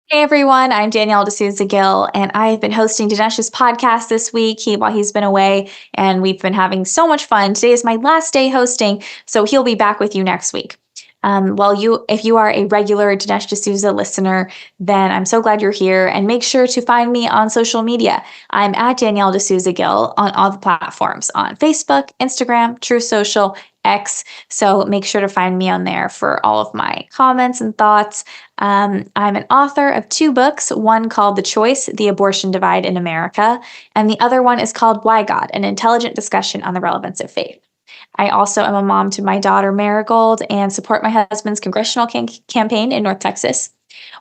Hey everyone, I'm Danielle D'Souza Gill, and I've been hosting Dinesh's podcast this week while he's been away, and we've been having so much fun. Today is my last day hosting, so he'll be back with you next week. If you are a regular Dinesh D'Souza listener, then I'm so glad you're here, and make sure to find me on social media. I'm at Danielle D'Souza Gill on all the platforms, on Facebook, Instagram, True Social, X. So make sure to find me on there for all of my comments and thoughts. I'm an author of two books, one called The Choice, The Abortion Divide in America, and the other one is called Why God, an intelligent discussion on the relevance of faith. I also am a mom to my daughter Marigold and support my husband's congressional campaign in North Texas.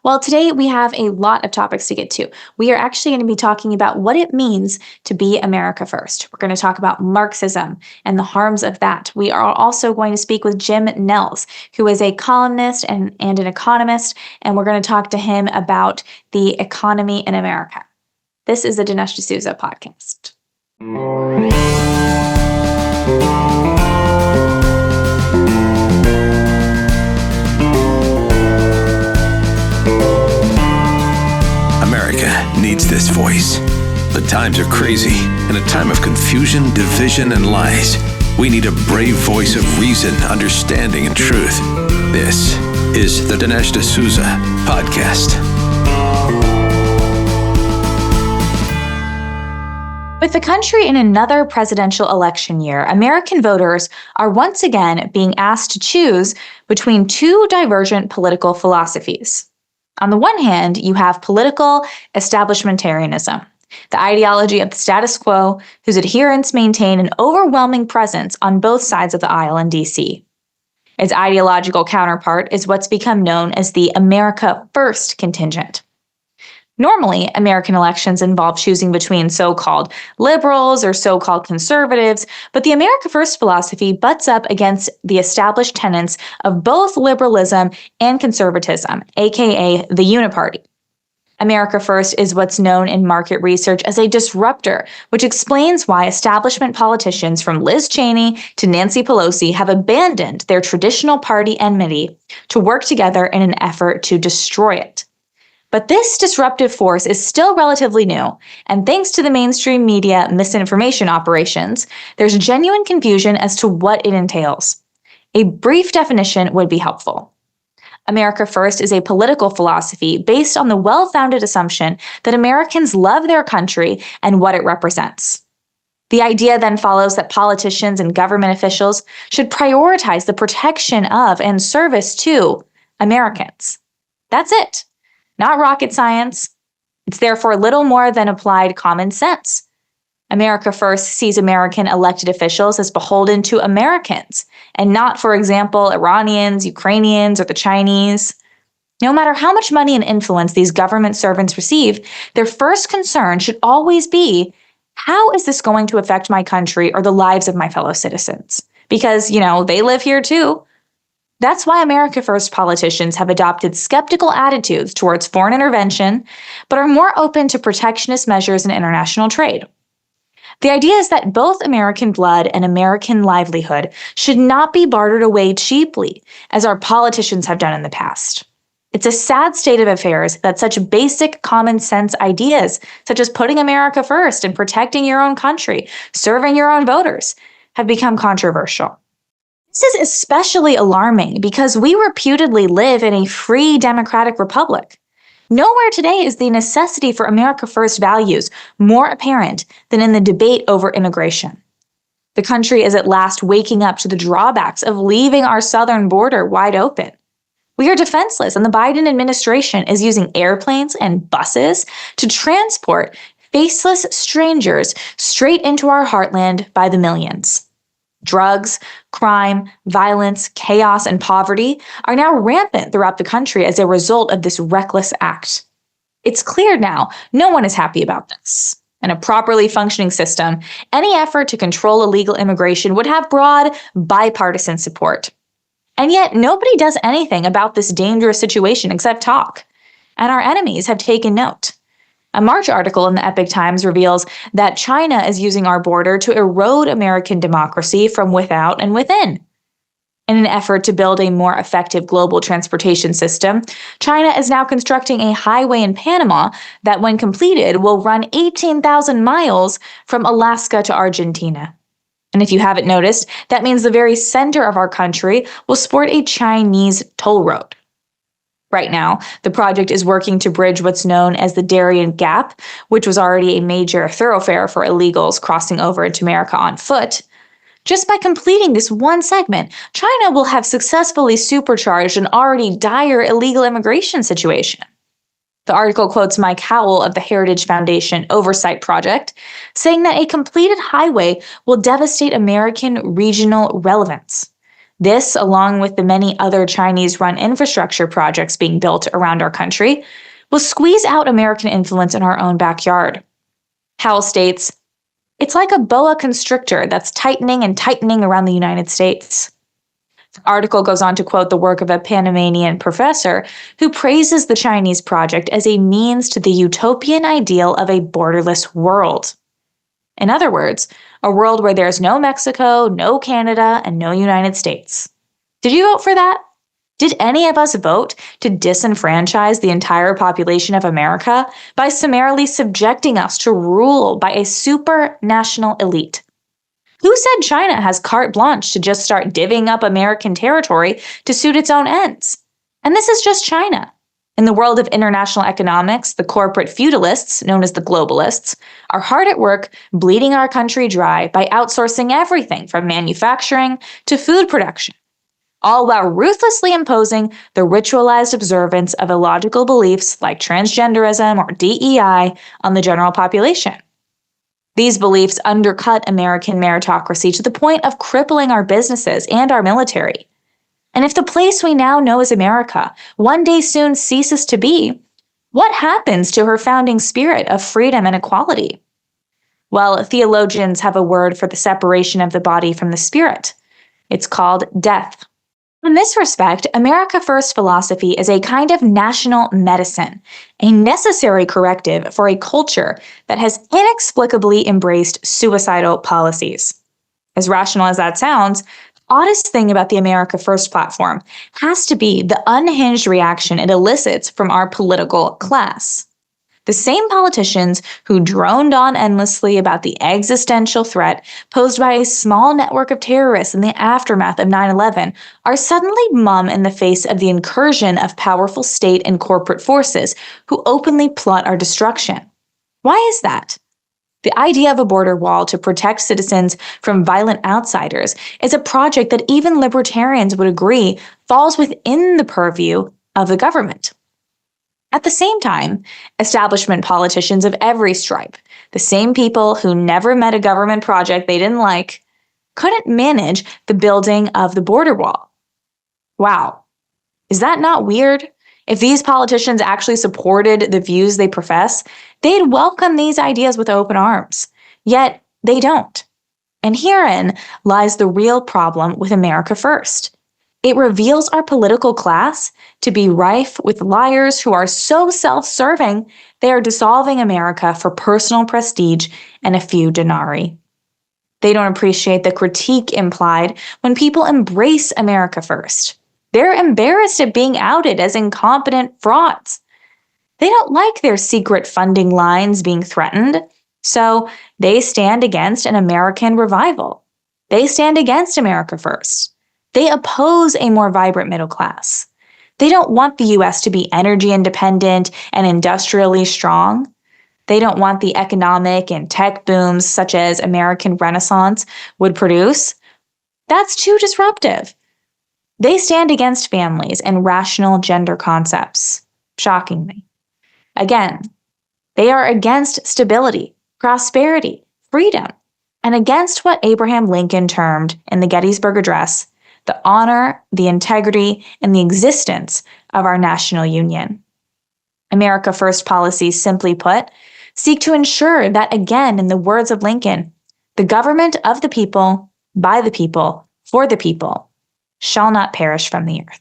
Well, today we have a lot of topics to get to. We are actually going to be talking about what it means to be America first. We're going to talk about Marxism and the harms of that. We are also going to speak with Jim Nelles, who is a columnist and an economist, and we're going to talk to him about the economy in America. This is the Dinesh D'Souza podcast. America needs this voice. The times are crazy. In a time of confusion, division, and lies, we need a brave voice of reason, understanding, and truth. This is the Dinesh D'Souza podcast. With the country in another presidential election year, American voters are once again being asked to choose between two divergent political philosophies. On the one hand, you have political establishmentarianism, the ideology of the status quo, whose adherents maintain an overwhelming presence on both sides of the aisle in D.C. Its ideological counterpart is what's become known as the America First contingent. Normally, American elections involve choosing between so-called liberals or so-called conservatives, but the America First philosophy butts up against the established tenets of both liberalism and conservatism, aka the Uniparty. America First is what's known in market research as a disruptor, which explains why establishment politicians from Liz Cheney to Nancy Pelosi have abandoned their traditional party enmity to work together in an effort to destroy it. But this disruptive force is still relatively new, and thanks to the mainstream media misinformation operations, there's genuine confusion as to what it entails. A brief definition would be helpful. America First is a political philosophy based on the well-founded assumption that Americans love their country and what it represents. The idea then follows that politicians and government officials should prioritize the protection of and service to Americans. That's it. Not rocket science. It's therefore little more than applied common sense. America First sees American elected officials as beholden to Americans, and not, for example, Iranians, Ukrainians, or the Chinese. No matter how much money and influence these government servants receive, their first concern should always be, how is this going to affect my country or the lives of my fellow citizens? Because, they live here too. That's why America First politicians have adopted skeptical attitudes towards foreign intervention, but are more open to protectionist measures in international trade. The idea is that both American blood and American livelihood should not be bartered away cheaply, as our politicians have done in the past. It's a sad state of affairs that such basic common sense ideas, such as putting America first and protecting your own country, serving your own voters, have become controversial. This is especially alarming because we reputedly live in a free democratic republic. Nowhere today is the necessity for America First values more apparent than in the debate over immigration. The country is at last waking up to the drawbacks of leaving our southern border wide open. We are defenseless, and the Biden administration is using airplanes and buses to transport faceless strangers straight into our heartland by the millions. Drugs, crime, violence, chaos, and poverty are now rampant throughout the country as a result of this reckless act. It's clear now no one is happy about this. In a properly functioning system, any effort to control illegal immigration would have broad, bipartisan support. And yet, nobody does anything about this dangerous situation except talk. And our enemies have taken note. A March article in the Epoch Times reveals that China is using our border to erode American democracy from without and within. In an effort to build a more effective global transportation system, China is now constructing a highway in Panama that, when completed, will run 18,000 miles from Alaska to Argentina. And if you haven't noticed, that means the very center of our country will sport a Chinese toll road. Right now, the project is working to bridge what's known as the Darien Gap, which was already a major thoroughfare for illegals crossing over into America on foot. Just by completing this one segment, China will have successfully supercharged an already dire illegal immigration situation. The article quotes Mike Howell of the Heritage Foundation Oversight Project, saying that a completed highway will devastate American regional relevance. This, along with the many other Chinese-run infrastructure projects being built around our country, will squeeze out American influence in our own backyard. Howell states, "It's like a boa constrictor that's tightening and tightening around the United States." The article goes on to quote the work of a Panamanian professor who praises the Chinese project as a means to the utopian ideal of a borderless world. In other words, a world where there's no Mexico, no Canada, and no United States. Did you vote for that? Did any of us vote to disenfranchise the entire population of America by summarily subjecting us to rule by a supranational elite? Who said China has carte blanche to just start divvying up American territory to suit its own ends? And this is just China. In the world of international economics, the corporate feudalists, known as the globalists, are hard at work bleeding our country dry by outsourcing everything from manufacturing to food production, all while ruthlessly imposing the ritualized observance of illogical beliefs like transgenderism or DEI on the general population. These beliefs undercut American meritocracy to the point of crippling our businesses and our military. And if the place we now know as America one day soon ceases to be, what happens to her founding spirit of freedom and equality? Well, theologians have a word for the separation of the body from the spirit. It's called death. In this respect, America First philosophy is a kind of national medicine, a necessary corrective for a culture that has inexplicably embraced suicidal policies. As rational as that sounds, the oddest thing about the America First platform has to be the unhinged reaction it elicits from our political class. The same politicians who droned on endlessly about the existential threat posed by a small network of terrorists in the aftermath of 9/11 are suddenly mum in the face of the incursion of powerful state and corporate forces who openly plot our destruction. Why is that? The idea of a border wall to protect citizens from violent outsiders is a project that even libertarians would agree falls within the purview of the government. At the same time, establishment politicians of every stripe, the same people who never met a government project they didn't like, couldn't manage the building of the border wall. Wow. Is that not weird? If these politicians actually supported the views they profess, they'd welcome these ideas with open arms. Yet, they don't. And herein lies the real problem with America First. It reveals our political class to be rife with liars who are so self-serving they are dissolving America for personal prestige and a few denarii. They don't appreciate the critique implied when people embrace America First. They're embarrassed at being outed as incompetent frauds. They don't like their secret funding lines being threatened, so they stand against an American revival. They stand against America First. They oppose a more vibrant middle class. They don't want the U.S. to be energy independent and industrially strong. They don't want the economic and tech booms such as American Renaissance would produce. That's too disruptive. They stand against families and rational gender concepts, shockingly. Again, they are against stability, prosperity, freedom, and against what Abraham Lincoln termed in the Gettysburg Address the honor, the integrity, and the existence of our national union. America First policies, simply put, seek to ensure that, again, in the words of Lincoln, the government of the people, by the people, for the people, shall not perish from the earth.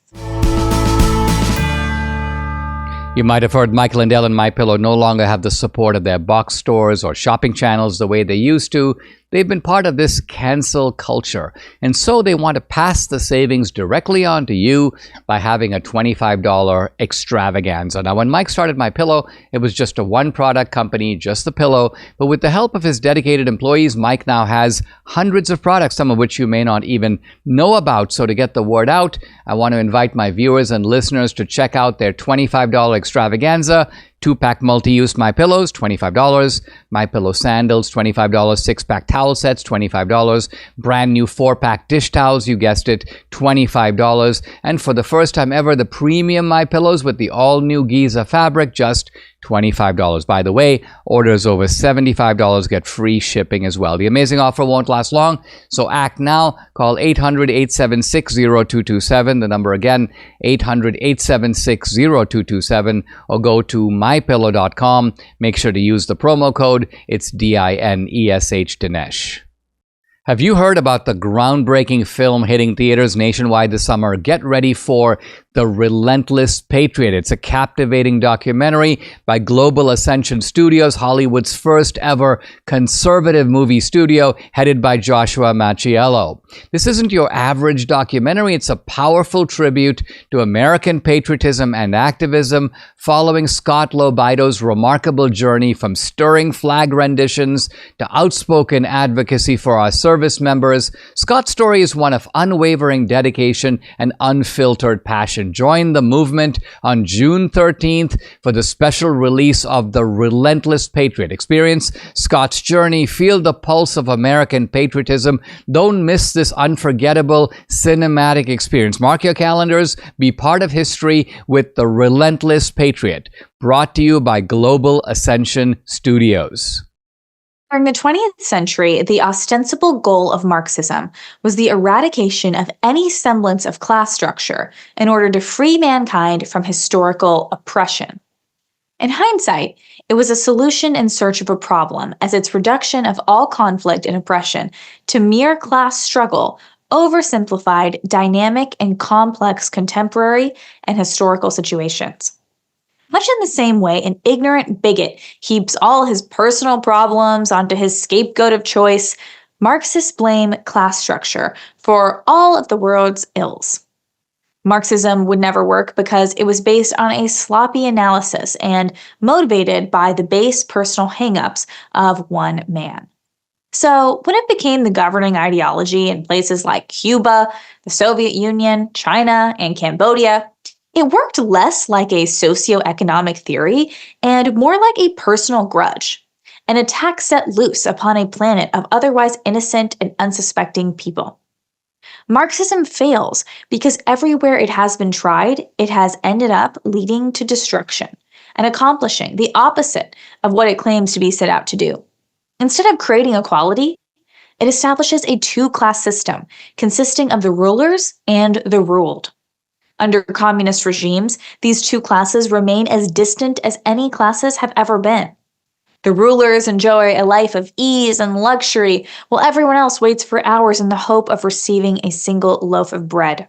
You might have heard Mike Lindell and MyPillow no longer have the support of their box stores or shopping channels the way they used to. they've been part of this cancel culture. And so they want to pass the savings directly on to you by having a $25 extravaganza. Now, when Mike started My Pillow, it was just a one-product company, just the pillow. But with the help of his dedicated employees, Mike now has hundreds of products, some of which you may not even know about. So to get the word out, I want to invite my viewers and listeners to check out their $25 extravaganza. 2-pack multi-use My Pillows, $25. My Pillow sandals, $25. 6-pack towel sets, $25. Brand new 4-pack dish towels, you guessed it, $25. And for the first time ever, the premium My Pillows with the all-new Giza fabric, just $25. By the way, orders over $75 get free shipping as well. The amazing offer won't last long, so act now. Call 800-876-0227. The number again, 800-876-0227, or go to mypillow.com. Make sure to use the promo code. It's DINESH, Dinesh. Have you heard about the groundbreaking film hitting theaters nationwide this summer? Get ready for The Relentless Patriot. It's a captivating documentary by Global Ascension Studios, Hollywood's first ever conservative movie studio, headed by Joshua Macchiello. This isn't your average documentary. It's a powerful tribute to American patriotism and activism, following Scott Lobido's remarkable journey from stirring flag renditions to outspoken advocacy for our service members. Scott's story is one of unwavering dedication and unfiltered passion. Join the movement on June 13th for the special release of The Relentless Patriot. Experience Scott's journey, feel the pulse of American patriotism. Don't miss this unforgettable cinematic experience. Mark your calendars, be part of history with The Relentless Patriot, brought to you by Global Ascension Studios. During the 20th century, the ostensible goal of Marxism was the eradication of any semblance of class structure in order to free mankind from historical oppression. In hindsight, it was a solution in search of a problem, as its reduction of all conflict and oppression to mere class struggle oversimplified dynamic and complex contemporary and historical situations. Much in the same way an ignorant bigot heaps all his personal problems onto his scapegoat of choice, Marxists blame class structure for all of the world's ills. Marxism would never work because it was based on a sloppy analysis and motivated by the base personal hang-ups of one man. So when it became the governing ideology in places like Cuba, the Soviet Union, China, and Cambodia, it worked less like a socioeconomic theory and more like a personal grudge, an attack set loose upon a planet of otherwise innocent and unsuspecting people. Marxism fails because everywhere it has been tried, it has ended up leading to destruction and accomplishing the opposite of what it claims to be set out to do. Instead of creating equality, it establishes a two-class system consisting of the rulers and the ruled. Under communist regimes, these two classes remain as distant as any classes have ever been. The rulers enjoy a life of ease and luxury, while everyone else waits for hours in the hope of receiving a single loaf of bread.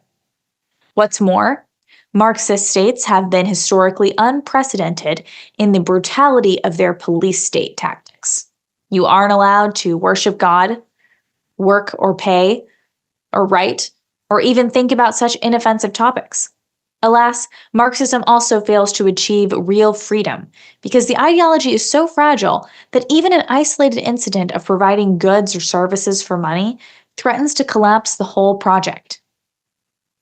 What's more, Marxist states have been historically unprecedented in the brutality of their police state tactics. You aren't allowed to worship God, work or pay, or write, or even think about such inoffensive topics. Alas, Marxism also fails to achieve real freedom because the ideology is so fragile that even an isolated incident of providing goods or services for money threatens to collapse the whole project.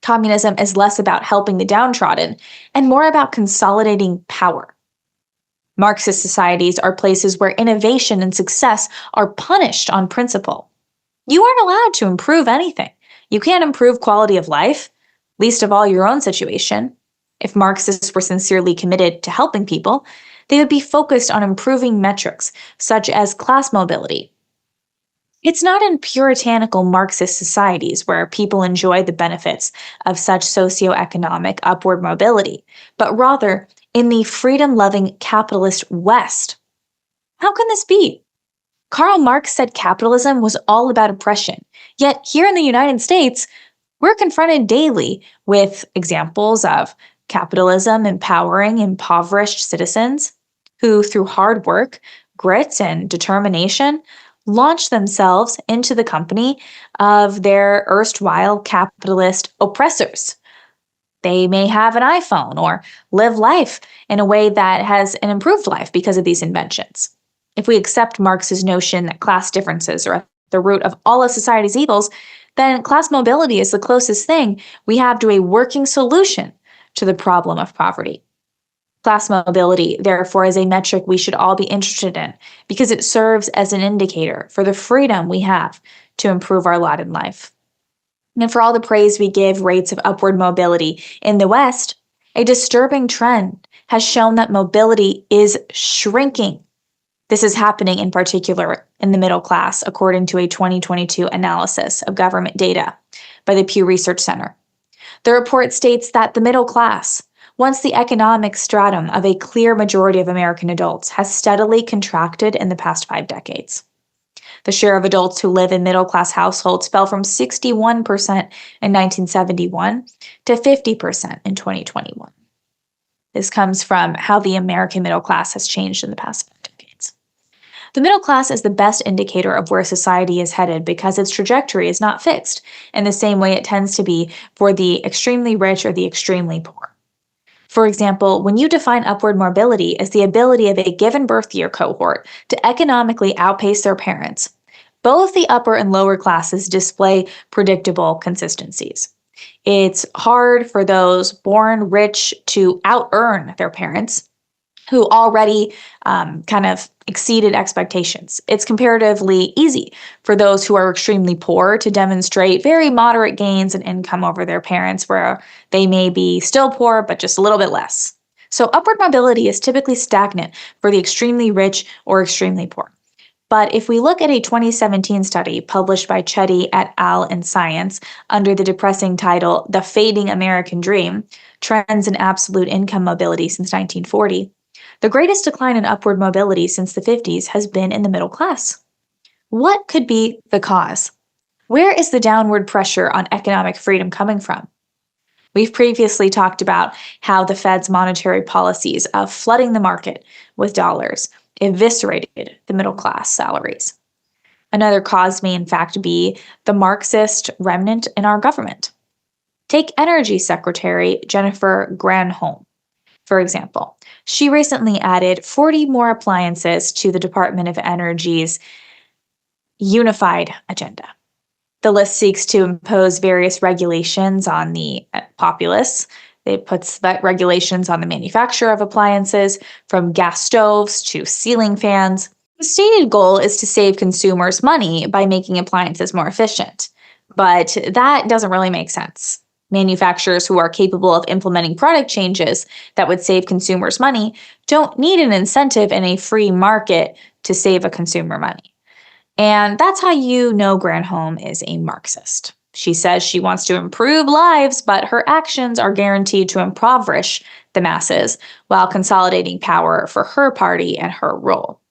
Communism is less about helping the downtrodden and more about consolidating power. Marxist societies are places where innovation and success are punished on principle. You aren't allowed to improve anything. You can't improve quality of life, least of all your own situation. If Marxists were sincerely committed to helping people, they would be focused on improving metrics, such as class mobility. It's not in puritanical Marxist societies where people enjoy the benefits of such socioeconomic upward mobility, but rather in the freedom-loving capitalist West. How can this be? Karl Marx said capitalism was all about oppression, yet here in the United States, we're confronted daily with examples of capitalism empowering impoverished citizens who, through hard work, grit, and determination, launch themselves into the company of their erstwhile capitalist oppressors. They may have an iPhone or live life in a way that has an improved life because of these inventions. If we accept Marx's notion that class differences are at the root of all of society's evils, then class mobility is the closest thing we have to a working solution to the problem of poverty. Class mobility, therefore, is a metric we should all be interested in because it serves as an indicator for the freedom we have to improve our lot in life. And for all the praise we give rates of upward mobility in the West, a disturbing trend has shown that mobility is shrinking. This is happening in particular in the middle class, according to a 2022 analysis of government data by the Pew Research Center. The report states that the middle class, once the economic stratum of a clear majority of American adults, has steadily contracted in the past 5 decades. The share of adults who live in middle-class households fell from 61% in 1971 to 50% in 2021. This comes from how the American middle class has changed in the past 5 decades. The middle class is the best indicator of where society is headed because its trajectory is not fixed in the same way it tends to be for the extremely rich or the extremely poor. For example, when you define upward mobility as the ability of a given birth year cohort to economically outpace their parents, both the upper and lower classes display predictable consistencies. It's hard for those born rich to out-earn their parents who already kind of exceeded expectations. It's comparatively easy for those who are extremely poor to demonstrate very moderate gains in income over their parents, where they may be still poor, but just a little bit less. So upward mobility is typically stagnant for the extremely rich or extremely poor. But if we look at a 2017 study published by Chetty et al. In Science under the depressing title, The Fading American Dream, Trends in Absolute Income Mobility Since 1940, the greatest decline in upward mobility since the 50s has been in the middle class. What could be the cause? Where is the downward pressure on economic freedom coming from? We've previously talked about how the Fed's monetary policies of flooding the market with dollars eviscerated the middle class salaries. Another cause may in fact be the Marxist remnant in our government. Take Energy Secretary Jennifer Granholm, for example. She recently added 40 more appliances to the Department of Energy's unified agenda. The list seeks to impose various regulations on the populace. It puts regulations on the manufacture of appliances, from gas stoves to ceiling fans. The stated goal is to save consumers money by making appliances more efficient, but that doesn't really make sense. Manufacturers who are capable of implementing product changes that would save consumers money don't need an incentive in a free market to save a consumer money. And that's how you know Granholm is a Marxist. She says she wants to improve lives, but her actions are guaranteed to impoverish the masses while consolidating power for her party and her role.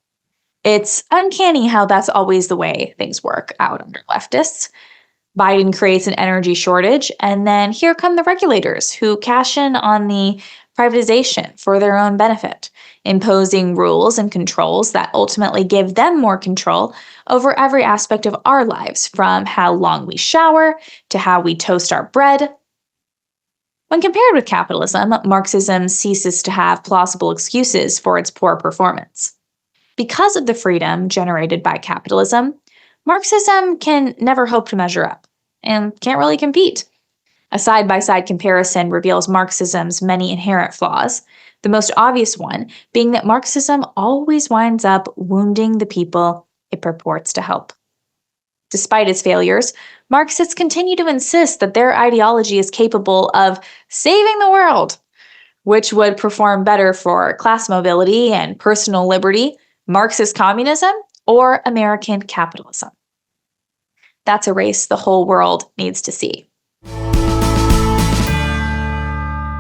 It's uncanny how that's always the way things work out under leftists. Biden creates an energy shortage, and then here come the regulators who cash in on the privatization for their own benefit, imposing rules and controls that ultimately give them more control over every aspect of our lives, from how long we shower to how we toast our bread. When compared with capitalism, Marxism ceases to have plausible excuses for its poor performance. Because of the freedom generated by capitalism, Marxism can never hope to measure up and can't really compete. A side-by-side comparison reveals Marxism's many inherent flaws, the most obvious one being that Marxism always winds up wounding the people it purports to help. Despite its failures, Marxists continue to insist that their ideology is capable of saving the world, which would perform better for class mobility and personal liberty, Marxist communism, or American capitalism. That's a race the whole world needs to see.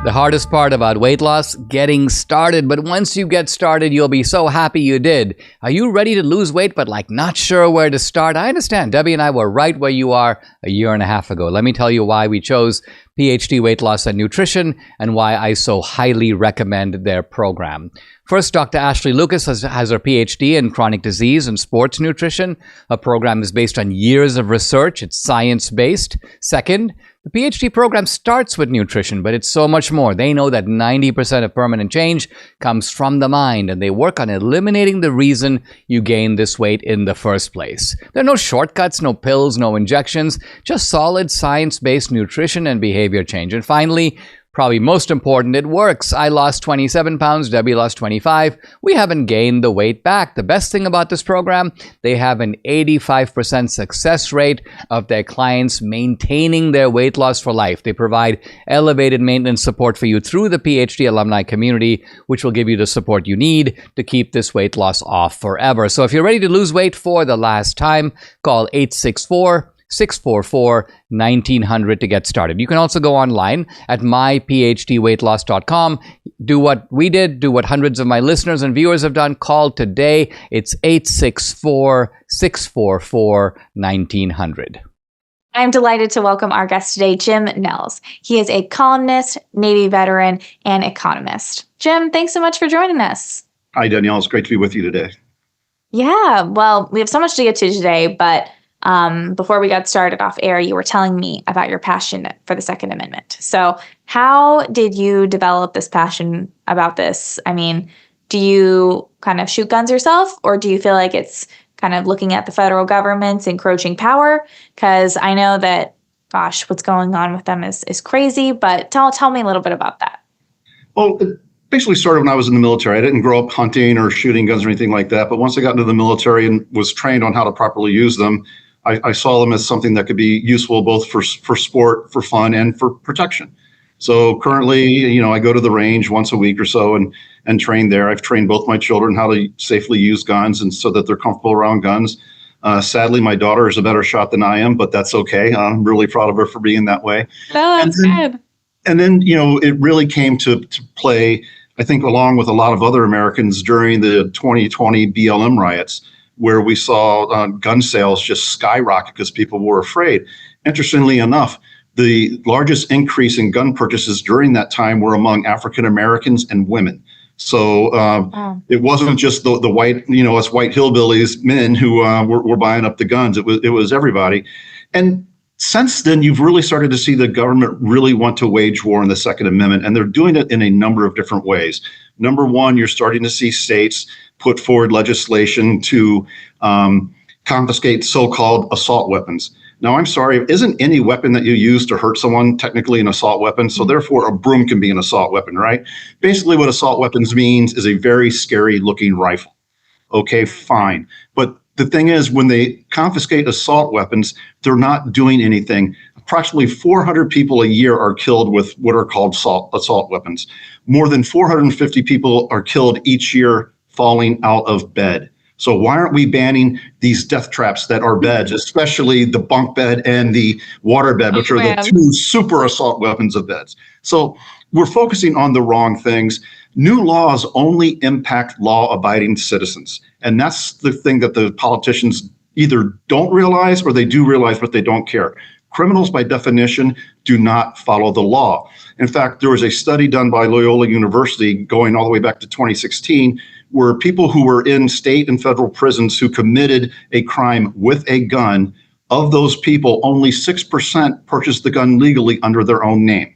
The hardest part about weight loss? Getting started. But once you get started, you'll be so happy you did. Are you ready to lose weight but not sure where to start? I understand. Debbie and I were right where you are a year and a half ago. Let me tell you why we chose PhD Weight Loss and Nutrition, and why I so highly recommend their program. First, Dr. Ashley Lucas has her PhD in chronic disease and sports nutrition. Her program is based on years of research. It's science-based. Second, the PhD program starts with nutrition, but it's so much more. They know that 90% of permanent change comes from the mind, and they work on eliminating the reason you gain this weight in the first place. There are no shortcuts, no pills, no injections, just solid science-based nutrition and behavior change. And finally, probably most important, it works. I lost 27 pounds, Debbie lost 25. We haven't gained the weight back. The best thing about this program, they have an 85% success rate of their clients maintaining their weight loss for life. They provide elevated maintenance support for you through the PhD alumni community, which will give you the support you need to keep this weight loss off forever. So if you're ready to lose weight for the last time, call 864-644-1900 to get started. You can also go online at myphdweightloss.com. Do what we did, do what hundreds of my listeners and viewers have done. Call today. It's 864-644-1900. I'm delighted to welcome our guest today, Jim Nells. He is a columnist, Navy veteran, and economist. Jim, thanks so much for joining us. Hi, Danielle. It's great to be with you today. Yeah, well, we have so much to get to today, but before we got started off air, you were telling me about your passion for the Second Amendment. So how did you develop this passion about this? I mean, do you kind of shoot guns yourself, or do you feel like it's kind of looking at the federal government's encroaching power? Because I know that, gosh, what's going on with them is crazy, but tell me a little bit about that. Well, it basically started when I was in the military. I didn't grow up hunting or shooting guns or anything like that, but once I got into the military and was trained on how to properly use them, I saw them as something that could be useful both for sport, for fun, and for protection. So currently, I go to the range once a week or so and train there. I've trained both my children how to safely use guns and so that they're comfortable around guns. Sadly, my daughter is a better shot than I am, but that's okay. I'm really proud of her for being that way. No, that's good. And then, it really came to play, I think, along with a lot of other Americans during the 2020 BLM riots, where we saw gun sales just skyrocket because people were afraid. Interestingly enough, the largest increase in gun purchases during that time were among African Americans and women. So It wasn't just the white, us white hillbillies, men who were buying up the guns. It was everybody. And since then, you've really started to see the government really want to wage war on the Second Amendment, and they're doing it in a number of different ways. Number one, you're starting to see states put forward legislation to confiscate so-called assault weapons. Now, I'm sorry, isn't any weapon that you use to hurt someone technically an assault weapon? So therefore, a broom can be an assault weapon, right? Basically, what assault weapons means is a very scary looking rifle. Okay, fine. But the thing is, when they confiscate assault weapons, they're not doing anything. Approximately 400 people a year are killed with what are called assault weapons. More than 450 people are killed each year falling out of bed. So why aren't we banning these death traps that are beds, especially the bunk bed and the water bed, which are the two super assault weapons of beds? So we're focusing on the wrong things. New laws only impact law-abiding citizens. And that's the thing that the politicians either don't realize or they do realize, but they don't care. Criminals, by definition, do not follow the law. In fact, there was a study done by Loyola University going all the way back to 2016, where people who were in state and federal prisons who committed a crime with a gun, of those people, only 6% purchased the gun legally under their own name.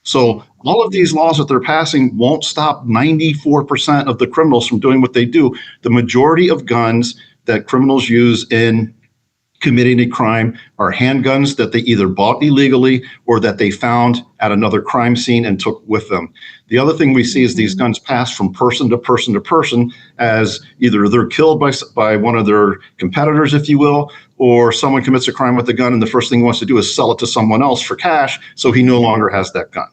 So all of these laws that they're passing won't stop 94% of the criminals from doing what they do. The majority of guns that criminals use in committing a crime are handguns that they either bought illegally or that they found at another crime scene and took with them. The other thing we see is these guns pass from person to person to person, as either they're killed by one of their competitors, if you will, or someone commits a crime with a gun and the first thing he wants to do is sell it to someone else for cash, so he no longer has that gun.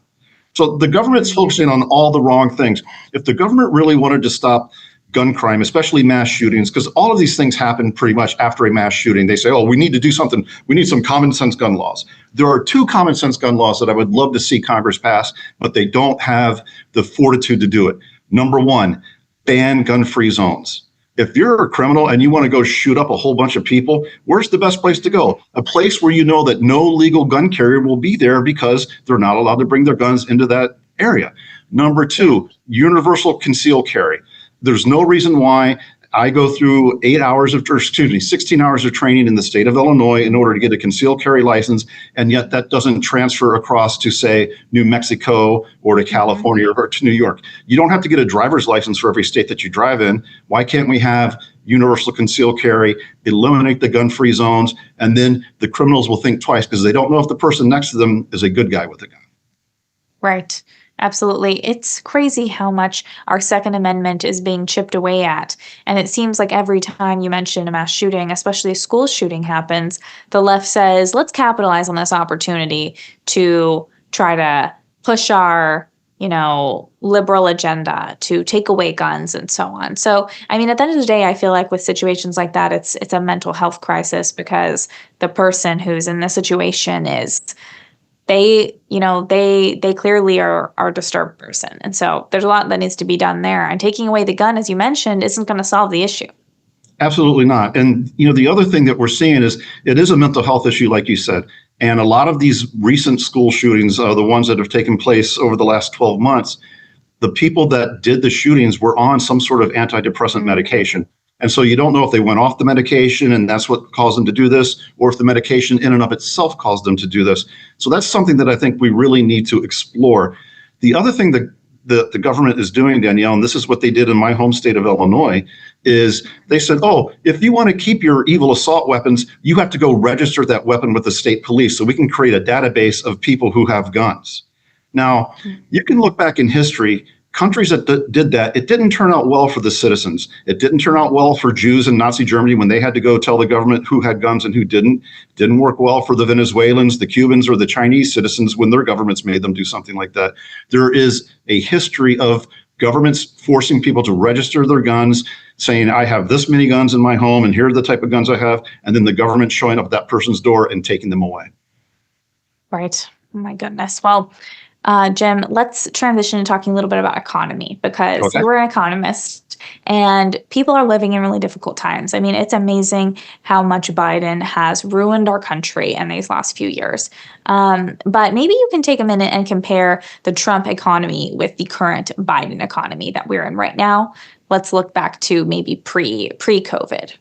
So the government's focusing on all the wrong things. If the government really wanted to stop gun crime, especially mass shootings, because all of these things happen pretty much after a mass shooting. They say, oh, we need to do something. We need some common sense gun laws. There are two common sense gun laws that I would love to see Congress pass, but they don't have the fortitude to do it. Number one, ban gun-free zones. If you're a criminal and you want to go shoot up a whole bunch of people, where's the best place to go? A place where you know that no legal gun carrier will be there because they're not allowed to bring their guns into that area. Number two, universal concealed carry. There's no reason why I go through 16 hours of training in the state of Illinois in order to get a concealed carry license, and yet that doesn't transfer across to, say, New Mexico or to California or to New York. You don't have to get a driver's license for every state that you drive in. Why can't we have universal concealed carry, eliminate the gun-free zones, and then the criminals will think twice because they don't know if the person next to them is a good guy with a gun. Right. Absolutely. It's crazy how much our Second Amendment is being chipped away at. And it seems like every time you mention a mass shooting, especially a school shooting happens, the left says, let's capitalize on this opportunity to try to push our, liberal agenda, to take away guns and so on. So, I mean, at the end of the day, I feel like with situations like that, it's a mental health crisis because the person who's in the situation is they clearly are a disturbed person. And so there's a lot that needs to be done there. And taking away the gun, as you mentioned, isn't going to solve the issue. Absolutely not. And, the other thing that we're seeing is it is a mental health issue, like you said. And a lot of these recent school shootings, the ones that have taken place over the last 12 months, the people that did the shootings were on some sort of antidepressant medication. And so you don't know if they went off the medication and that's what caused them to do this, or if the medication in and of itself caused them to do this. So that's something that I think we really need to explore. The other thing that the government is doing, Danielle, and this is what they did in my home state of Illinois, is they said, if you want to keep your evil assault weapons, you have to go register that weapon with the state police so we can create a database of people who have guns. Now, you can look back in history. Countries that did that, it didn't turn out well for the citizens. It didn't turn out well for Jews in Nazi Germany when they had to go tell the government who had guns and who didn't. It didn't work well for the Venezuelans, the Cubans, or the Chinese citizens when their governments made them do something like that. There is a history of governments forcing people to register their guns, saying, I have this many guns in my home and here are the type of guns I have, and then the government showing up at that person's door and taking them away. Right. Oh my goodness. Well, Jim, let's transition to talking a little bit about economy because you were an economist and people are living in really difficult times. I mean, it's amazing how much Biden has ruined our country in these last few years. But maybe you can take a minute and compare the Trump economy with the current Biden economy that we're in right now. Let's look back to maybe pre-COVID.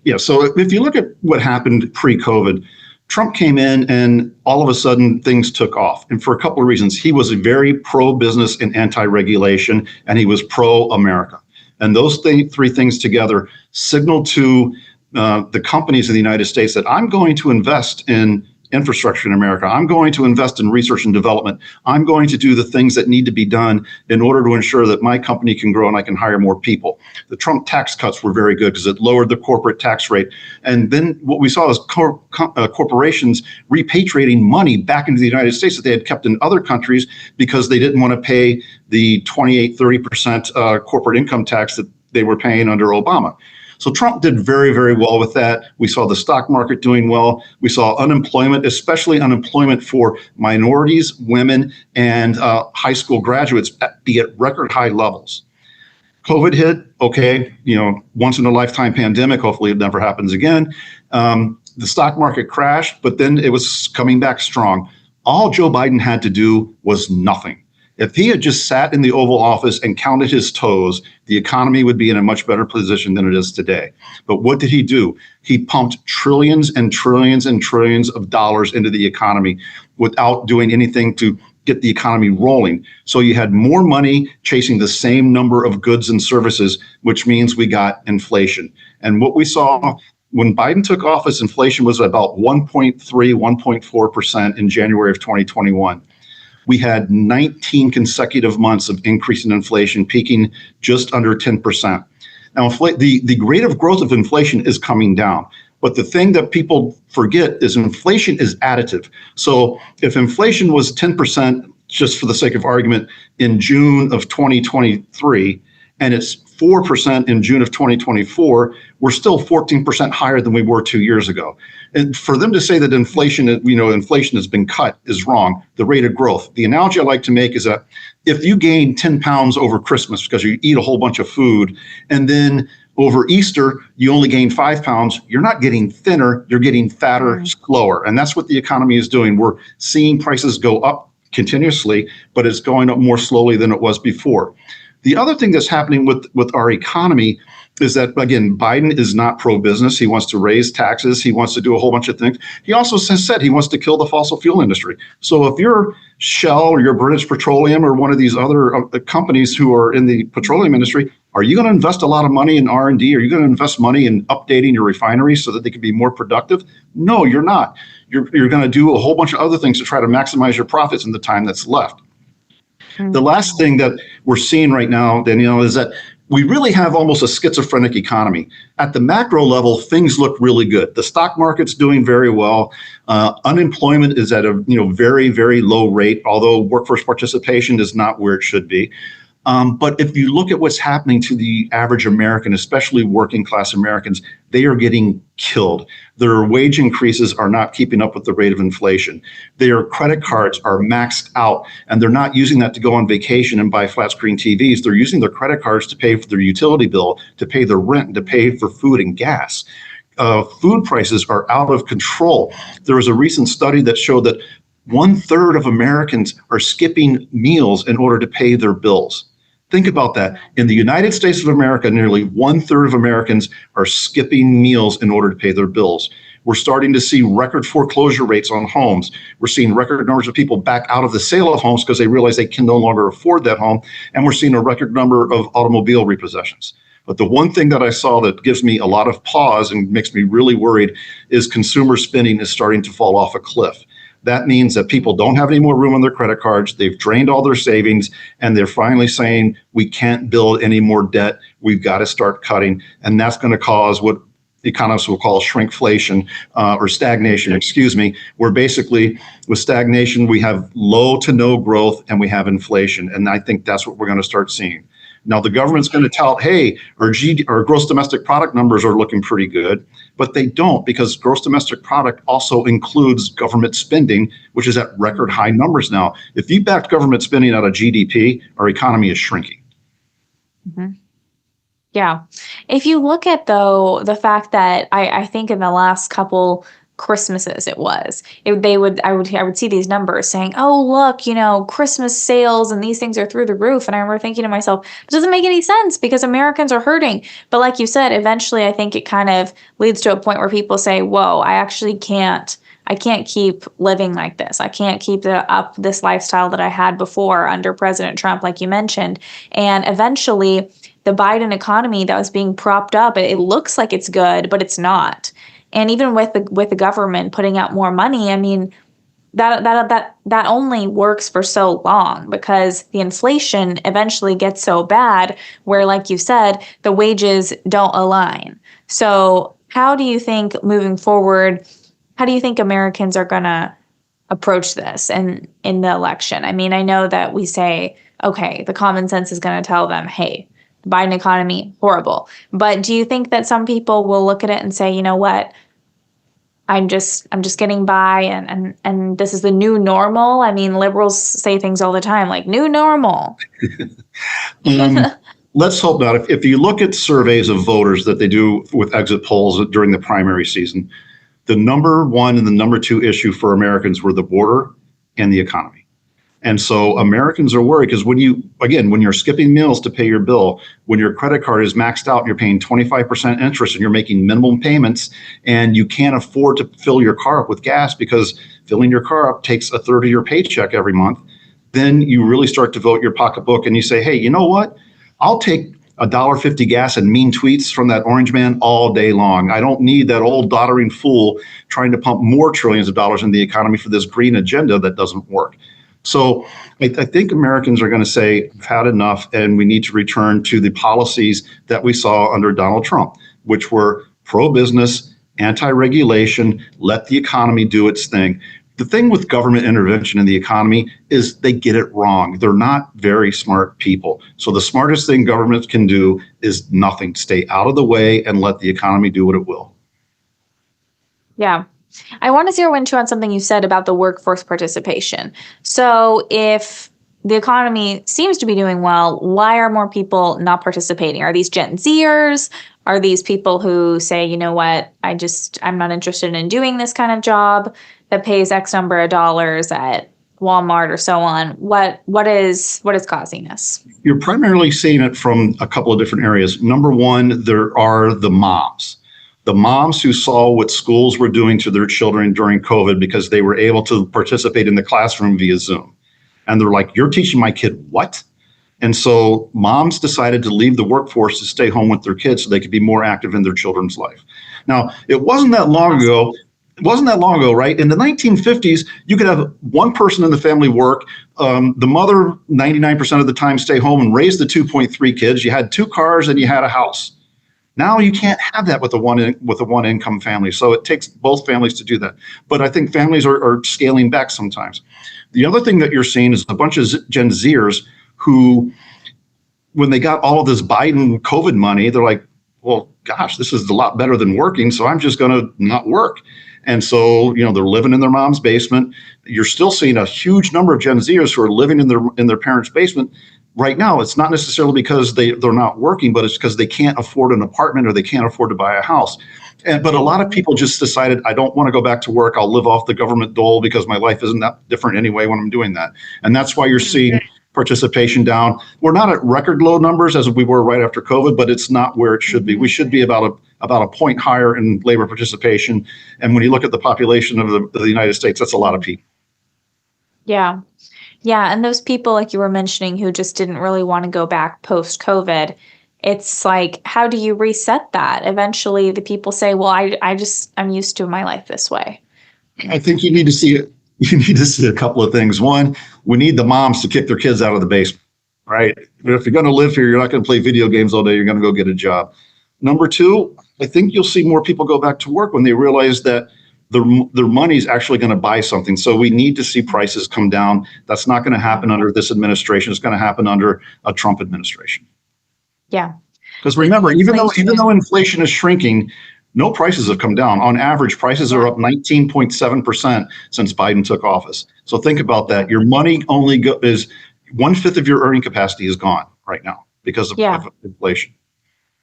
Yeah, so if you look at what happened pre-COVID, Trump came in and all of a sudden things took off. And for a couple of reasons, he was very pro-business and anti-regulation, and he was pro-America. And those three things together signaled to the companies in the United States that I'm going to invest in infrastructure in America. I'm going to invest in research and development. I'm going to do the things that need to be done in order to ensure that my company can grow and I can hire more people. The Trump tax cuts were very good because it lowered the corporate tax rate. And then what we saw is corporations repatriating money back into the United States that they had kept in other countries because they didn't want to pay the 28-30% corporate income tax that they were paying under Obama. So Trump did very, very well with that. We saw the stock market doing well. We saw unemployment, especially unemployment for minorities, women, and high school graduates be at record high levels. COVID hit, once in a lifetime pandemic. Hopefully it never happens again. The stock market crashed, but then it was coming back strong. All Joe Biden had to do was nothing. If he had just sat in the Oval Office and counted his toes, the economy would be in a much better position than it is today. But what did he do? He pumped trillions and trillions and trillions of dollars into the economy without doing anything to get the economy rolling. So you had more money chasing the same number of goods and services, which means we got inflation. And what we saw when Biden took office, inflation was about 1.3, 1.4% in January of 2021. We had 19 consecutive months of increase in inflation, peaking just under 10%. Now, the rate of growth of inflation is coming down. But the thing that people forget is inflation is additive. So if inflation was 10%, just for the sake of argument, in June of 2023, and it's 4% in June of 2024, we're still 14% higher than we were 2 years ago. And for them to say that inflation has been cut is wrong. The rate of growth. The analogy I like to make is that if you gain 10 pounds over Christmas because you eat a whole bunch of food, and then Over Easter, you only gain 5 pounds. You're not getting thinner, you're getting fatter, slower. And that's what the economy is doing. We're seeing prices go up continuously, but it's going up more slowly than it was before. The other thing that's happening with our economy is that, again, Biden is not pro-business. He wants to raise taxes. He wants to do a whole bunch of things. He also has said he wants to kill the fossil fuel industry. So if you're Shell or you're British Petroleum or one of these other companies who are in the petroleum industry, are you going to invest a lot of money in R&D? Are you going to invest money in updating your refineries so that they can be more productive? No, you're not. You're going to do a whole bunch of other things to try to maximize your profits in the time that's left. The last thing that we're seeing right now, Danielle, is that we really have almost a schizophrenic economy. At the macro level, things look really good. The stock market's doing very well. Unemployment is at a very, very low rate, although workforce participation is not where it should be. But if you look at what's happening to the average American, especially working class Americans, they are getting killed. Their wage increases are not keeping up with the rate of inflation. Their credit cards are maxed out, and they're not using that to go on vacation and buy flat screen TVs. They're using their credit cards to pay for their utility bill, to pay their rent, and to pay for food and gas. Food prices are out of control. There was a recent study that showed that 1/3 of Americans are skipping meals in order to pay their bills. Think about that. In the United States of America, nearly 1/3 of Americans are skipping meals in order to pay their bills. We're starting to see record foreclosure rates on homes. We're seeing record numbers of people back out of the sale of homes because they realize they can no longer afford that home. And we're seeing a record number of automobile repossessions. But the one thing that I saw that gives me a lot of pause and makes me really worried is consumer spending is starting to fall off a cliff. That means that people don't have any more room on their credit cards. They've drained all their savings, and they're finally saying, we can't build any more debt. We've got to start cutting. And that's going to cause what economists will call shrinkflation or stagnation, where basically with stagnation, we have low to no growth and we have inflation. And I think that's what we're going to start seeing. Now, the government's going to tout, hey, our gross domestic product numbers are looking pretty good, but they don't, because gross domestic product also includes government spending, which is at record high numbers now. If you backed government spending out of GDP, our economy is shrinking. Mm-hmm. Yeah. If you look at, though, the fact that I think in the last couple Christmases I would see these numbers saying, oh, look, Christmas sales and these things are through the roof. And I remember thinking to myself, it doesn't make any sense because Americans are hurting. But like you said, eventually I think it kind of leads to a point where people say, whoa, I can't keep living like this. I can't keep up this lifestyle that I had before under President Trump, like you mentioned. And eventually the Biden economy that was being propped up, it looks like it's good, but it's not. And even with the government putting out more money, I mean, that only works for so long because the inflation eventually gets so bad where, like you said, the wages don't align. So how do you think moving forward, how do you think Americans are going to approach this in the election? I mean, I know that we say, okay, the common sense is going to tell them, hey, the Biden economy, horrible. But do you think that some people will look at it and say, you know what? I'm just getting by and this is the new normal. I mean, liberals say things all the time like new normal. Let's hope not. If you look at surveys of voters that they do with exit polls during the primary season, the number one and the number two issue for Americans were the border and the economy. And so Americans are worried because when you're skipping meals to pay your bill, when your credit card is maxed out and you're paying 25% interest and you're making minimum payments and you can't afford to fill your car up with gas because filling your car up takes a third of your paycheck every month, then you really start to vote your pocketbook and you say, hey, you know what? I'll take $1.50 gas and mean tweets from that orange man all day long. I don't need that old doddering fool trying to pump more trillions of dollars in the economy for this green agenda that doesn't work. So I think Americans are going to say, we've had enough, and we need to return to the policies that we saw under Donald Trump, which were pro-business, anti-regulation, let the economy do its thing. The thing with government intervention in the economy is they get it wrong. They're not very smart people. So the smartest thing governments can do is nothing. Stay out of the way and let the economy do what it will. Yeah. I want to zero in on something you said about the workforce participation. So if the economy seems to be doing well. Why are more people not participating? Are these Gen Zers? Are these people who say, you know what, I'm not interested in doing this kind of job that pays X number of dollars at Walmart or so on? What is causing this? You're primarily seeing it from a couple of different areas. Number one, there are the moms. The moms who saw what schools were doing to their children during COVID because they were able to participate in the classroom via Zoom. And they're like, you're teaching my kid what? And so moms decided to leave the workforce to stay home with their kids so they could be more active in their children's life. Now, it wasn't that long ago, right? In the 1950s, you could have one person in the family work. The mother, 99% of the time, stay home and raise the 2.3 kids. You had 2 cars and you had a house. Now you can't have that with a one income family. So it takes both families to do that. But I think families are scaling back sometimes. The other thing that you're seeing is a bunch of Gen Zers who, when they got all of this Biden COVID money, they're like, well, gosh, this is a lot better than working, so I'm just going to not work. And so, they're living in their mom's basement. You're still seeing a huge number of Gen Zers who are living in their parents' basement. Right now, it's not necessarily because they're not working, but it's because they can't afford an apartment or they can't afford to buy a house. But a lot of people just decided, I don't want to go back to work. I'll live off the government dole because my life isn't that different anyway when I'm doing that. And that's why you're seeing participation down. We're not at record low numbers as we were right after COVID, but it's not where it should be. We should be about a point higher in labor participation. And when you look at the population of the United States, that's a lot of people. Yeah. Yeah. And those people, like you were mentioning, who just didn't really want to go back post-COVID, it's like, how do you reset that? Eventually, the people say, well, I'm used to my life this way. I think you need to see a couple of things. One, we need the moms to kick their kids out of the basement, right? If you're going to live here, you're not going to play video games all day. You're going to go get a job. Number two, I think you'll see more people go back to work when they realize that their money is actually going to buy something. So we need to see prices come down. That's not going to happen under this administration. It's going to happen under a Trump administration. Yeah. Because remember, even though inflation is shrinking, no prices have come down. On average, prices are up 19.7% since Biden took office. So think about that. Your money only is 1/5 of your earning capacity is gone right now because of inflation.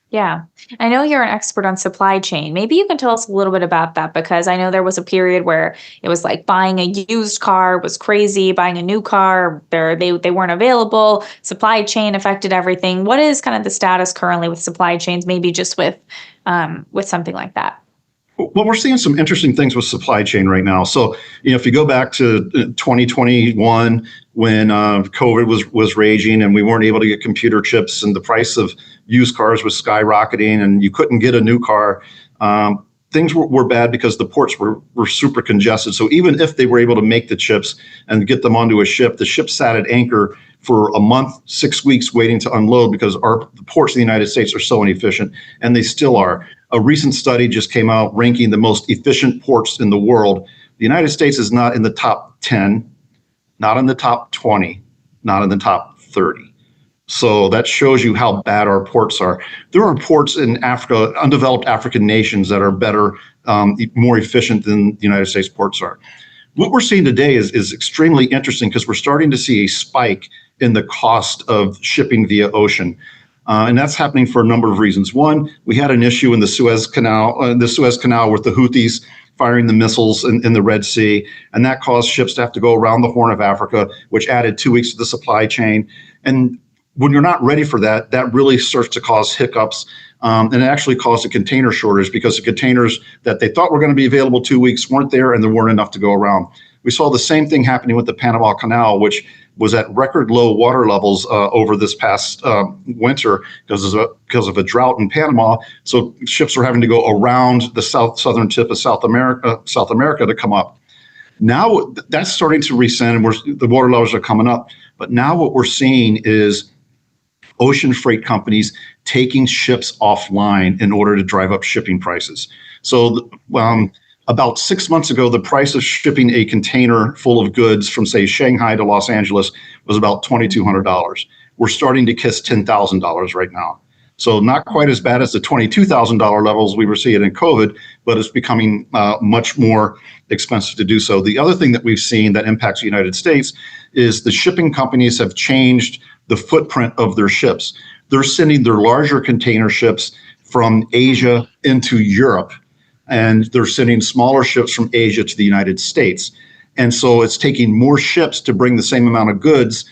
Yeah. I know you're an expert on supply chain. Maybe you can tell us a little bit about that, because I know there was a period where it was like buying a used car was crazy, buying a new car, they weren't available. Supply chain affected everything. What is kind of the status currently with supply chains, maybe just with something like that? Well, we're seeing some interesting things with supply chain right now. So, if you go back to 2021, when COVID was raging and we weren't able to get computer chips and the price of used cars was skyrocketing and you couldn't get a new car, things were bad because the ports were super congested. So even if they were able to make the chips and get them onto a ship, the ship sat at anchor for a month, 6 weeks waiting to unload because the ports in the United States are so inefficient, and they still are. A recent study just came out ranking the most efficient ports in the world. The United States is not in the top 10, not in the top 20, not in the top 30. So that shows you how bad our ports are. There are ports in Africa, undeveloped African nations, that are better, more efficient than the United States ports are. What we're seeing today is extremely interesting because we're starting to see a spike in the cost of shipping via ocean. And that's happening for a number of reasons. One, we had an issue in the Suez Canal with the Houthis firing the missiles in the Red Sea, and that caused ships to have to go around the Horn of Africa, which added 2 weeks to the supply chain. And when you're not ready for that, that really starts to cause hiccups. And it actually caused a container shortage because the containers that they thought were going to be available 2 weeks weren't there, and there weren't enough to go around. We saw the same thing happening with the Panama Canal, which was at record low water levels over this past winter because of a drought in Panama. So ships were having to go around the southern tip of South America to come up. Now that's starting to rescind, and the water levels are coming up. But now what we're seeing is ocean freight companies taking ships offline in order to drive up shipping prices. So about 6 months ago, the price of shipping a container full of goods from, say, Shanghai to Los Angeles was about $2,200. We're starting to kiss $10,000 right now. So not quite as bad as the $22,000 levels we were seeing in COVID, but it's becoming much more expensive to do so. The other thing that we've seen that impacts the United States is the shipping companies have changed the footprint of their ships. They're sending their larger container ships from Asia into Europe, and they're sending smaller ships from Asia to the United States. And so it's taking more ships to bring the same amount of goods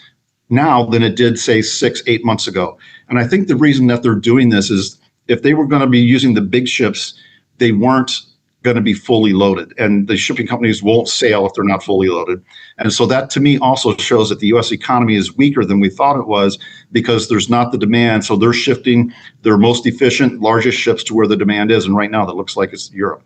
now than it did, say, 6-8 months ago. And I think the reason that they're doing this is if they were going to be using the big ships, they weren't going to be fully loaded. And the shipping companies won't sail if they're not fully loaded. And so that to me also shows that the US economy is weaker than we thought it was because there's not the demand. So they're shifting their most efficient, largest ships to where the demand is. And right now that looks like it's Europe.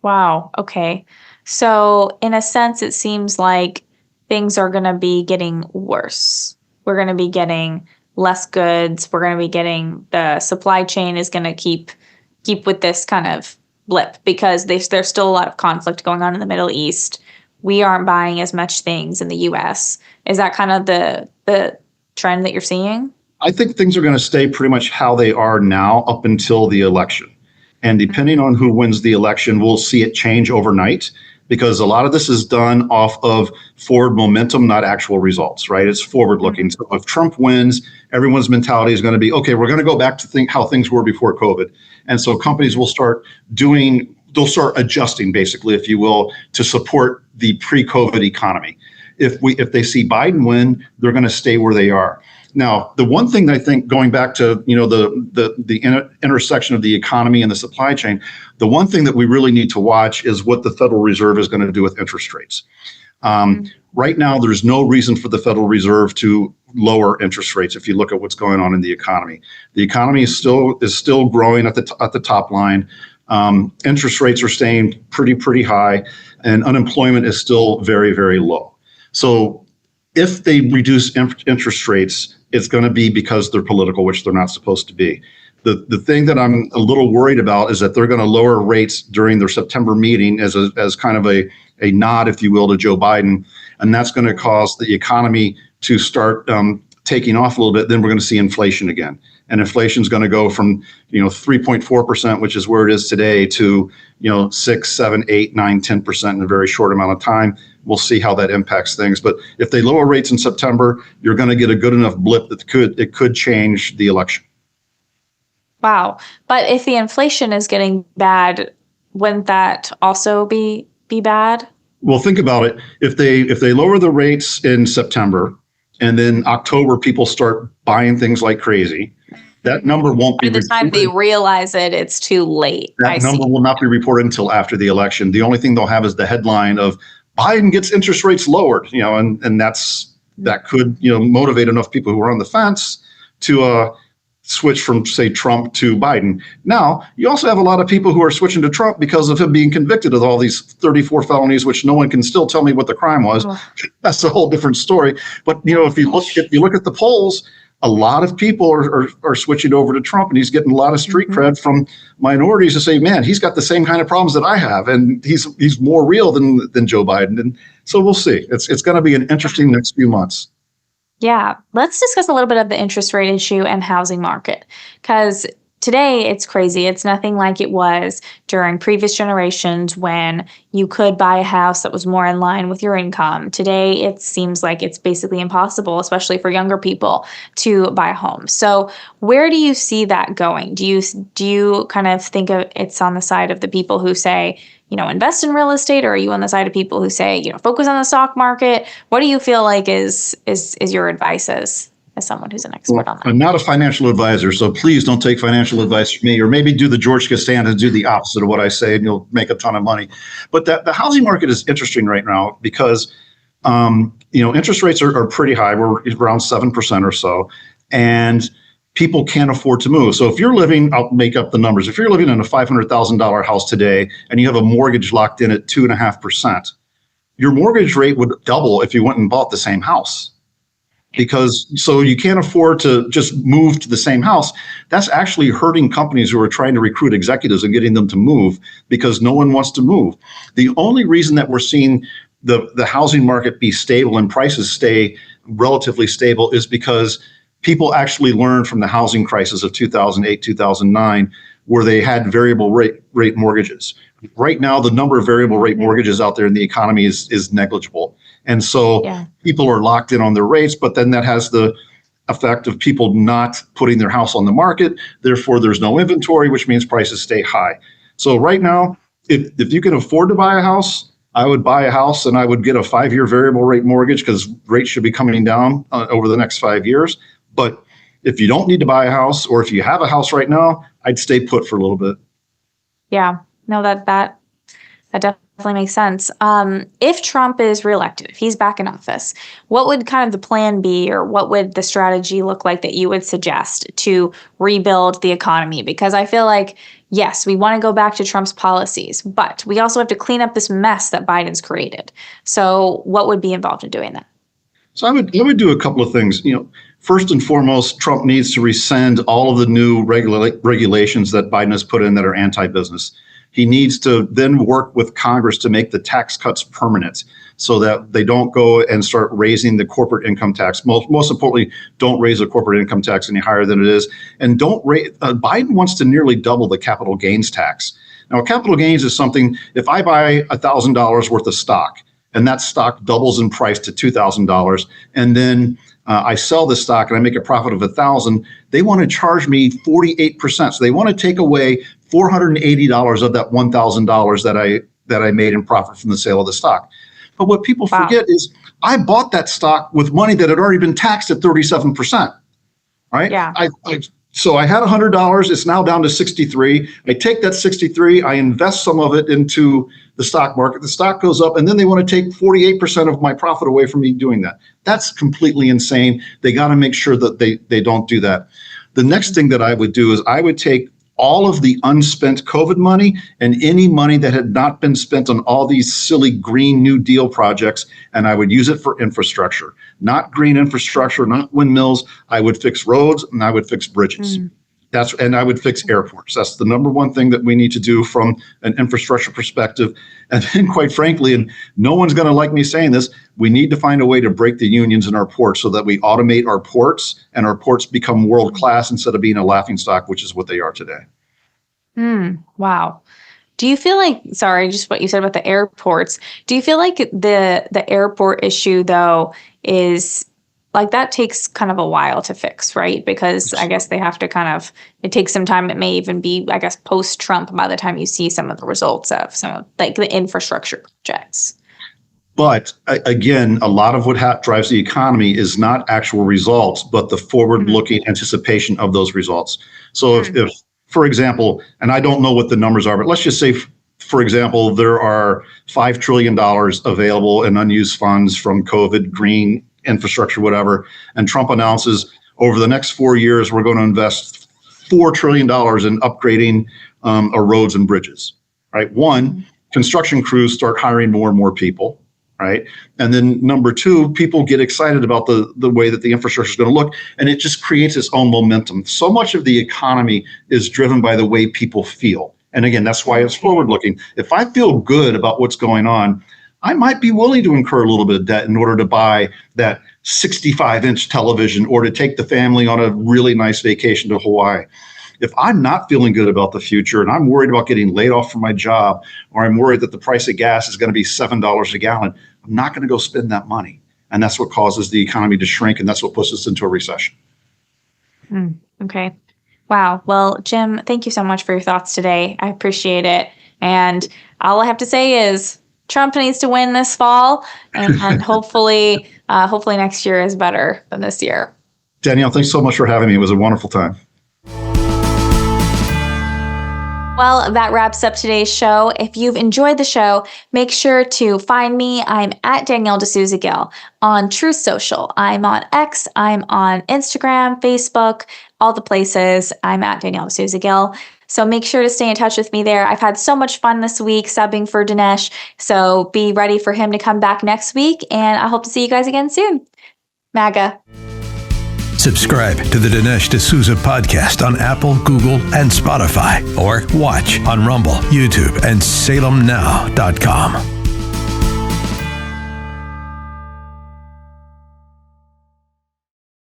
Wow. Okay. So in a sense, it seems like things are going to be getting worse. We're going to be getting less goods. We're going to be getting, the supply chain is going to keep with this kind of blip because there's still a lot of conflict going on in the Middle East. We aren't buying as much things in the US. Is that kind of the trend that you're seeing? I think things are going to stay pretty much how they are now up until the election. And depending on who wins the election, we'll see it change overnight, because a lot of this is done off of forward momentum, not actual results, right? It's forward looking. So if Trump wins, everyone's mentality is going to be, okay, we're going to go back to how things were before COVID. And so companies will they'll start adjusting, basically, if you will, to support the pre-COVID economy. If they see Biden win, they're going to stay where they are. Now, the one thing that I think, going back to the intersection of the economy and the supply chain, the one thing that we really need to watch is what the Federal Reserve is going to do with interest rates. Right now, there's no reason for the Federal Reserve to lower interest rates. If you look at what's going on in the economy is still growing at the top line. Interest rates are staying pretty high, and unemployment is still very, very low. So if they reduce interest rates, it's going to be because they're political, which they're not supposed to be. The thing that I'm a little worried about is that they're going to lower rates during their September meeting as kind of a nod, if you will, to Joe Biden. And that's going to cause the economy to start taking off a little bit. Then we're going to see inflation again. And inflation is going to go from 3.4%, which is where it is today, to 6, 7, 8, 9, 10% in a very short amount of time. We'll see how that impacts things. But if they lower rates in September, you're going to get a good enough blip that it could change the election. Wow. But if the inflation is getting bad, wouldn't that also be bad? Well, think about it. If they lower the rates in September and then October people start buying things like crazy, that number won't be reported. By the time they realize it, it's too late. That number will not be reported until after the election. The only thing they'll have is the headline of Biden gets interest rates lowered, and that could motivate enough people who are on the fence to switch from, say, Trump to Biden. Now, you also have a lot of people who are switching to Trump because of him being convicted of all these 34 felonies, which no one can still tell me what the crime was. That's a whole different story. But if you look at the polls, a lot of people are switching over to Trump, and he's getting a lot of street cred from minorities to say, man, he's got the same kind of problems that I have, and he's more real than Joe Biden. And so we'll see. It's going to be an interesting next few months. Yeah, let's discuss a little bit of the interest rate issue and housing market, because today it's crazy. It's nothing like it was during previous generations when you could buy a house that was more in line with your income. Today, it seems like it's basically impossible, especially for younger people, to buy a home. So where do you see that going? Do you kind of think of it's on the side of the people who say, invest in real estate, or are you on the side of people who say, focus on the stock market? What do you feel like is your advice as someone who's an expert on that? I'm not a financial advisor, so please don't take financial advice from me, or maybe do the George Costanza and do the opposite of what I say, and you'll make a ton of money. But the housing market is interesting right now because interest rates are pretty high. We're around 7% or so, and people can't afford to move. So if you're living, I'll make up the numbers. If you're living in a $500,000 house today and you have a mortgage locked in at 2.5%, your mortgage rate would double if you went and bought the same house. So you can't afford to just move to the same house. That's actually hurting companies who are trying to recruit executives and getting them to move, because no one wants to move. The only reason that we're seeing the housing market be stable and prices stay relatively stable is because people actually learned from the housing crisis of 2008, 2009, where they had variable rate mortgages. Right now, the number of variable rate mortgages out there in the economy is negligible. And so people are locked in on their rates, but then that has the effect of people not putting their house on the market. Therefore, there's no inventory, which means prices stay high. So right now, if you can afford to buy a house, I would buy a house and I would get a 5-year variable rate mortgage because rates should be coming down over the next 5 years. But if you don't need to buy a house, or if you have a house right now, I'd stay put for a little bit. Yeah, no, that definitely makes sense. If Trump is reelected, if he's back in office, what would kind of the plan be, or what would the strategy look like that you would suggest to rebuild the economy? Because I feel like, yes, we want to go back to Trump's policies, but we also have to clean up this mess that Biden's created. So what would be involved in doing that? So I would do a couple of things. First and foremost, Trump needs to rescind all of the new regulations that Biden has put in that are anti-business. He needs to then work with Congress to make the tax cuts permanent so that they don't go and start raising the corporate income tax. Most importantly, don't raise the corporate income tax any higher than it is. And don't raise, Biden wants to nearly double the capital gains tax. Now, capital gains is something, if I buy $1,000 worth of stock and that stock doubles in price to $2,000, and then I sell the stock and I make a profit of $1,000, they want to charge me 48%. So they want to take away $480 of that $1,000 that I made in profit from the sale of the stock. But what people forget is I bought that stock with money that had already been taxed at 37%. Right? Yeah. So I had $100. It's now down to 63. I take that 63. I invest some of it into the stock market. The stock goes up, and then they want to take 48% of my profit away from me doing that. That's completely insane. They got to make sure that they don't do that. The next thing that I would do is I would take all of the unspent COVID money and any money that had not been spent on all these silly Green New Deal projects, and I would use it for infrastructure, not green infrastructure, not windmills. I would fix roads and I would fix bridges. And I would fix airports. That's the number one thing that we need to do from an infrastructure perspective. And then, quite frankly, and no one's going to like me saying this, we need to find a way to break the unions in our ports so that we automate our ports and our ports become world class instead of being a laughingstock, which is what they are today. Wow. Do you feel like, sorry, just what you said about the airports, do you feel like the airport issue, though, is like that takes kind of a while to fix, right? Because I guess they have to it takes some time. It may even be, I guess, post-Trump by the time you see some of the results of some of like the infrastructure projects. But again, a lot of what drives the economy is not actual results, but the forward-looking anticipation of those results. So if, for example, and I don't know what the numbers are, but let's just say, for example, there are $5 trillion available in unused funds from COVID, green infrastructure, whatever, and Trump announces over the next 4 years, we're going to invest $4 trillion in upgrading our roads and bridges, right? One, construction crews start hiring more and more people, right? And then number two, people get excited about the way that the infrastructure is going to look, and it just creates its own momentum. So much of the economy is driven by the way people feel. And again, that's why it's forward-looking. If I feel good about what's going on, I might be willing to incur a little bit of debt in order to buy that 65-inch television or to take the family on a really nice vacation to Hawaii. If I'm not feeling good about the future and I'm worried about getting laid off from my job, or I'm worried that the price of gas is going to be $7 a gallon, I'm not going to go spend that money. And that's what causes the economy to shrink, and that's what puts us into a recession. Okay. Wow. Well, Jim, thank you so much for your thoughts today. I appreciate it. And all I have to say is Trump needs to win this fall, and hopefully next year is better than this year. Danielle, thanks so much for having me. It was a wonderful time. Well, that wraps up today's show. If you've enjoyed the show, make sure to find me. I'm at Danielle D'Souza Gill on Truth Social. I'm on X. I'm on Instagram, Facebook, all the places. I'm at Danielle D'Souza Gill. So make sure to stay in touch with me there. I've had so much fun this week subbing for Dinesh. So be ready for him to come back next week. And I hope to see you guys again soon. MAGA. Subscribe to the Dinesh D'Souza podcast on Apple, Google, and Spotify, or watch on Rumble, YouTube, and SalemNow.com.